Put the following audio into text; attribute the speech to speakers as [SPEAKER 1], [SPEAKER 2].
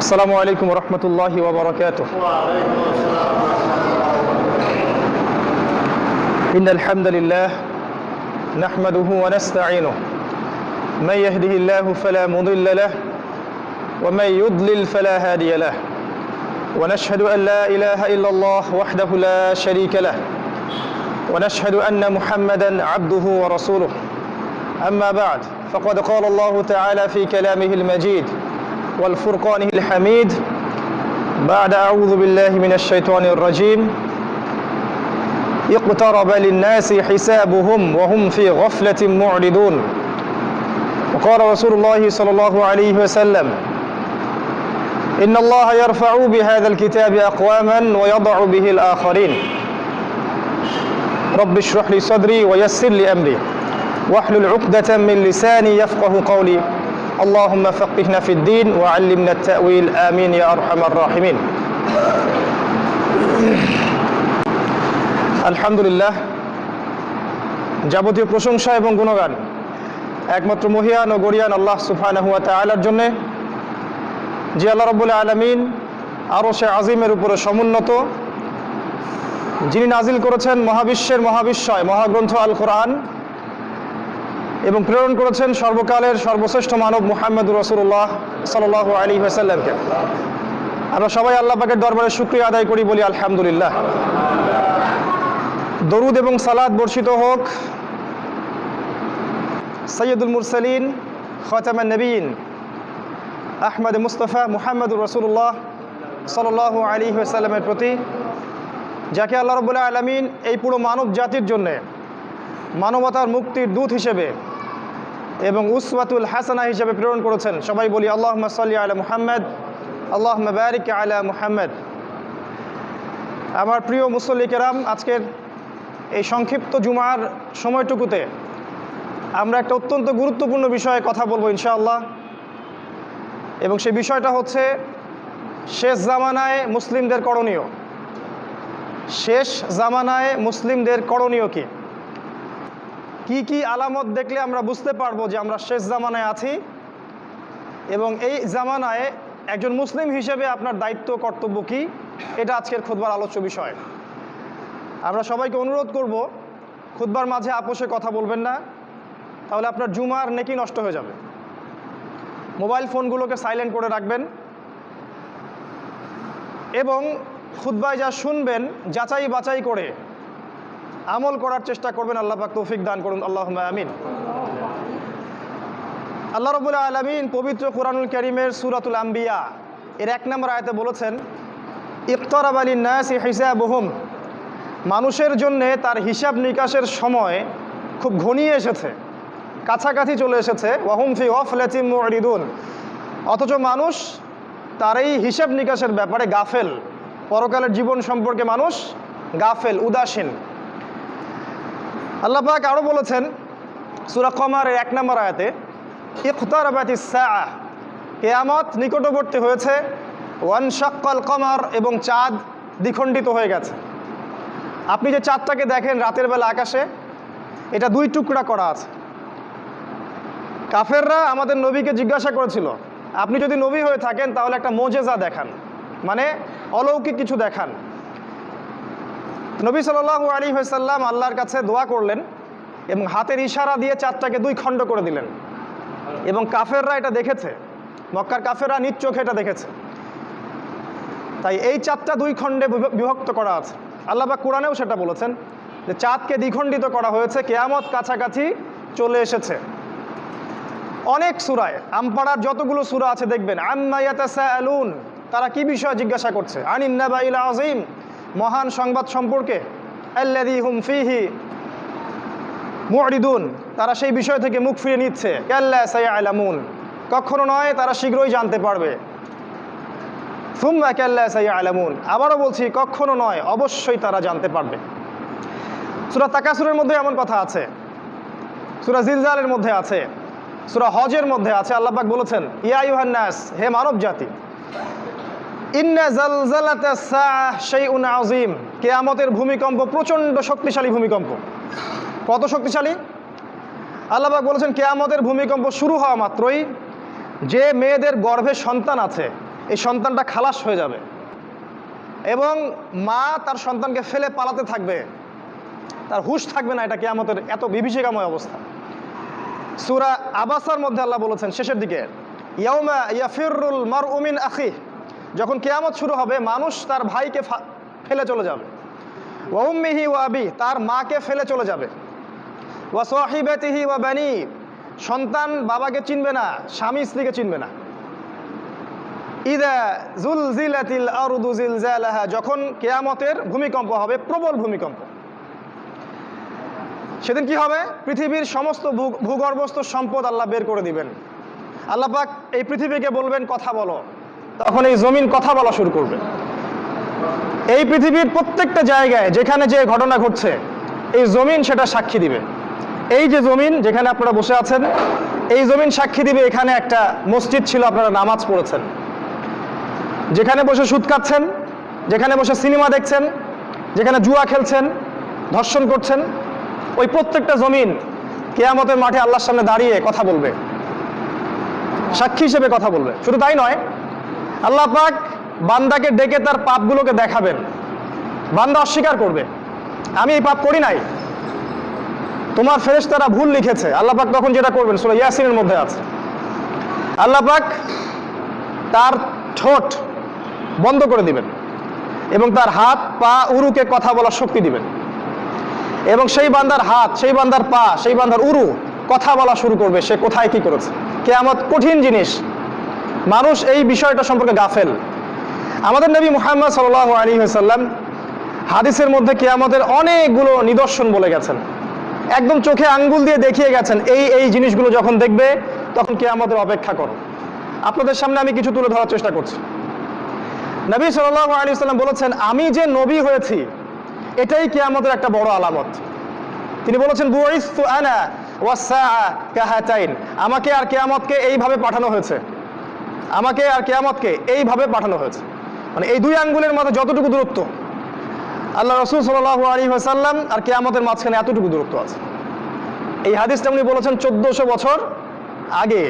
[SPEAKER 1] السلام عليكم ورحمة الله وبركاته. إن الحمد لله نحمده ونستعينه من يهده الله فلا مضل له ومن يضلل فلا هادي له ونشهد أن لا إله إلا الله وحده لا شريك له ونشهد أن محمدا عبده ورسوله. أما بعد فقد قال الله تعالى في كلامه المجيد والفرقان الحميد بعد أعوذ بالله من الشيطان الرجيم اقترب للناس حسابهم وهم في غفلة معرضون. وقال رسول الله صلى الله عليه وسلم إن الله يرفع بهذا الكتاب أقواما ويضع به الآخرين. رب اشرح لي صدري ويسر لي أمري واحلل عقدة من لساني يفقه قولي. اللهم فقهنا في الدين وعلمنا التأويل آمين يا أرحم الراحمين. আলহামদুলিল্লাহ, যাবতীয় প্রশংসা এবং গুণগান একমাত্র মহিয়ান ও গরিয়ান আল্লাহ সুবহানাহু ওয়া তাআলার জন্যে, যে আল্লাহ রাব্বুল আলামিন আরশে আজিমের উপরে সমুন্নত, যিনি নাজিল করেছেন মহাবিশ্বের মহাবিশ্বয় মহাগ্রন্থ আল কোরআন এবং প্রেরণ করেছেন সর্বকালের সর্বশ্রেষ্ঠ মানব মুহাম্মদুর রাসূলুল্লাহ সাল্লাল্লাহু আলাইহি ওয়াসাল্লামকে। আমরা সবাই আল্লাহ পাকের দরবারে শুকরিয়া আদায় করি, বলি আলহামদুলিল্লাহ। দরুদ এবং সালাত বর্ষিত হোক সৈয়দুল মুরসালিন খাতামান নবীন আহমদ মুস্তাফা মুহাম্মদুর রাসূলুল্লাহ সাল্লাল্লাহু আলাইহি ওয়াসাল্লামের প্রতি, যাকে আল্লাহ রাব্বুল আলামিন এই পুরো মানব জাতির জন্যে মানবতার মুক্তির দূত হিসেবে এবং উসওয়াতুল হাসানা হিসেবে প্রেরণ করেছেন। সবাই বলি আল্লাহুম্মা সাল্লি আলা মুহাম্মদ, আল্লাহুম্মা বারিক আলা মুহাম্মদ। আমার প্রিয় মুসল্লি কেরাম, আজকের এই সংক্ষিপ্ত জুমার সময়টুকুতে আমরা একটা অত্যন্ত গুরুত্বপূর্ণ বিষয়ে কথা বলবো ইনশাআল্লাহ, এবং সেই বিষয়টা হচ্ছে শেষ জামানায় মুসলিমদের করণীয়। শেষ জামানায় মুসলিমদের করণীয় কি কি আলামত দেখলে আমরা বুঝতে পারবো যে আমরা শেষ জামানায় আছি, এবং এই জামানায় একজন মুসলিম হিসেবে আপনার দায়িত্ব কর্তব্য কি, এটা আজকের খুতবার আলোচ্য বিষয়। আমরা সবাইকে অনুরোধ করব, খুতবার মাঝে আপোষে কথা বলবেন না, তাহলে আপনার জুমার নেকি নষ্ট হয়ে যাবে। মোবাইল ফোনগুলোকে সাইলেন্ট করে রাখবেন এবং খুতবায় যা শুনবেন যাচাই বাছাই করে আমল করার চেষ্টা করবেন। আল্লাহ পাক তৌফিক দান করুন, আল্লাহুম্মা আমিন। আল্লাহ রাব্বুল আলামিন পবিত্র কোরআনুল কারীমের সূরাতুল আম্বিয়া এর 1 নম্বর আয়াতে বলেছেন ইকতারাবা লিন-নাসি হিসাবুহুম, মানুষের জন্যে তার হিসাব নিকাশের সময় খুব ঘনিয়ে এসেছে, কাছাকাছি চলে এসেছে। ওয়াহুম ফি গাফলাতিন মুরিদুন, অথচ মানুষ তার এই হিসাব নিকাশের ব্যাপারে গাফেল, পরকালের জীবন সম্পর্কে মানুষ গাফেল, উদাসীন। আল্লাহ পাক আরও বলেছেন সূরা কমারের 1 নম্বর আয়াতে ইকতারাবাতিস সাআহ, কিয়ামত নিকটবর্তী হয়েছে। ওয়ানশাক্কাল কমার, এবং চাঁদ দ্বিখণ্ডিত হয়ে গেছে। আপনি যে চাঁদটাকে দেখেন রাতের বেলা আকাশে, এটা 2 টুকরা করা আছে। কাফেররা আমাদের নবীকে জিজ্ঞাসা করেছিল, আপনি যদি নবী হয়ে থাকেন তাহলে একটা মোজেজা দেখান, মানে অলৌকিক কিছু দেখান। নবী সাল্লাল্লাহু আলাইহি ওয়াসাল্লাম আল্লাহর কাছে দোয়া করলেন এবং হাতের ইশারা দিয়ে চাঁদটাকে 2 খণ্ড করে দিলেন, এবং কাফেররা এটা দেখেছে, মক্কার কাফেররা নিজ চোখে এটা দেখেছে। তাই এই চাঁদটা 2 খণ্ডে বিভক্ত করা আছে। আল্লাহ পাক কোরআনেও সেটা বলেছেন যে চাঁদকে দ্বিখণ্ডিত করা হয়েছে, কিয়ামত কাছাকাছি চলে এসেছে। অনেক সূরায়, আমপাড়ার যতগুলো সূরা আছে দেখবেন আম্মা ইয়াতাসাআলুন, তারা কি বিষয়ে জিজ্ঞাসা করছে, আনিন নাবাইল আযীম, মহান সংবাদ সম্পর্কে, আল্লাযী হুম ফীহি মুরিদুন, তারা সেই বিষয় থেকে মুখ ফিরিয়ে নিচ্ছে। কাল্লা সায়ালামুন, কখনো নয়, তারা শীঘ্রই জানতে পারবে। সুম্মা কাল্লা সায়ালামুন, আবারও বলছি কখনো নয়, অবশ্যই তারা জানতে পারবে। সূরা তাকাসুরের মধ্যে এমন কথা আছে, সূরা জিলজালের মধ্যে আছে, সূরা হজের মধ্যে আছে। আল্লাহ পাক বলেছেন ইয়া আইয়ুহান নাস, হে মানব জাতি, ইন্না জালজালাতাস সাআহ শাইউন আযীম, কিয়ামতের ভূমিকম্প প্রচণ্ড শক্তিশালী ভূমিকম্প। কত শক্তিশালী? আল্লাহ পাক বলেছেন কিয়ামতের ভূমিকম্প শুরু হওয়া মাত্রই যে মেয়েদের গর্ভে সন্তান আছে, এই সন্তানটা খালাস হয়ে যাবে এবং মা তার সন্তানকে ফেলে পালাতে থাকবে, তার হুঁশ থাকবে না। এটা কিয়ামতের এত বিভীষিকাময় অবস্থা। সূরা আবাসার মধ্যে আল্লাহ বলেছেন শেষের দিকে, ইয়াউমা ইয়াফিরুল মারউ মিন আখিহি, যখন কিয়ামত শুরু হবে মানুষ তার ভাইকে ফেলে চলে যাবে, ওয়া উম্মিহি ওয়া আবিহি, তার মাকে ফেলে চলে যাবে, ওয়া সাহিবাতিহি ওয়া বানি, সন্তান বাবাকে চিনবে না, স্বামী স্ত্রীকে চিনবে না। ইযা যুলজিলাতিল আরদু জিলজালাহা, যখন কিয়ামতের ভূমিকম্প হবে, প্রবল ভূমিকম্প। সেদিন কি হবে? পৃথিবীর সমস্ত ভূগর্ভস্থ সম্পদ আল্লাহ বের করে দিবেন। আল্লাহ পাক এই পৃথিবীকে বলবেন কথা বলো, তখন এই জমিন কথা বলা শুরু করবে। এই পৃথিবীর প্রত্যেকটা জায়গায় যেখানে যে ঘটনা ঘটছে এই জমিন সেটা সাক্ষী দিবে। এই যে জমিন যেখানে আপনারা বসে আছেন, এই জমিন সাক্ষী দিবে এখানে একটা মসজিদ ছিল, আপনারা নামাজ পড়েছেন। যেখানে বসে সুদ খাচ্ছেন, যেখানে বসে সিনেমা দেখছেন, যেখানে জুয়া খেলছেন, ধর্ষণ করছেন, ওই প্রত্যেকটা জমিন কিয়ামতের মাঠে আল্লাহর সামনে দাঁড়িয়ে কথা বলবে, সাক্ষী হিসেবে কথা বলবে। শুধু তাই নয়, আল্লাহ পাক বান্দাকে ডেকে তার পাপগুলোকে দেখাবেন। বান্দা অস্বীকার করবে, আমি এই পাপ করি নাই, তোমার ফেরেশতারা ভুল লিখেছে। আল্লাহ পাক তখন যেটা করবেন সূরা ইয়াসিনের মধ্যে আছে, আল্লাহ পাক তার ঠোঁট বন্ধ করে দিবেন এবং তার হাত পা উরুকে কথা বলার শক্তি দিবেন এবং সেই বান্দার হাত, সেই বান্দার পা, সেই বান্দার উরু কথা বলা শুরু করবে, সে কোথায় কি করেছে। কিয়ামত কঠিন জিনিস, মানুষ এই বিষয়টা সম্পর্কে গাফেল। আমাদের নবী মুহাম্মদ সাল্লাল্লাহু আলাইহি ওয়াসাল্লাম হাদিসের মধ্যে কিয়ামতের অনেকগুলো নিদর্শন বলে গেছেন, একদম চোখে আঙ্গুল দিয়ে দেখিয়ে গেছেন, এই জিনিসগুলো যখন দেখবে তখন কিয়ামতের অপেক্ষা করো। আপনাদের সামনে আমি কিছু তুলে ধরার চেষ্টা করছি। নবী সাল্লাল্লাহু আলাইহি ওয়াসাল্লাম বলেছেন, আমি যে নবী হয়েছি এটাই কিয়ামতের একটা বড় আলামত। তিনি বলেছেন, বুইসতু আনা ওয়াস-সাআ কাহাতাইন, আমাকে আর কিয়ামতকে এইভাবে পাঠানো হয়েছে, আমাকে আর কিয়ামতকে এইভাবে পাঠানো হয়েছে। মানে এই দুই আঙ্গুলের মাঝে যতটুকু দূরত্ব, আল্লাহ রাসূল সাল্লাল্লাহু আলাইহি ওয়াসাল্লাম আর কিয়ামতের মাঝখানে এতটুকু দূরত্ব আছে। এই হাদিসটা উনি বলেছেন 1400 বছর আগে।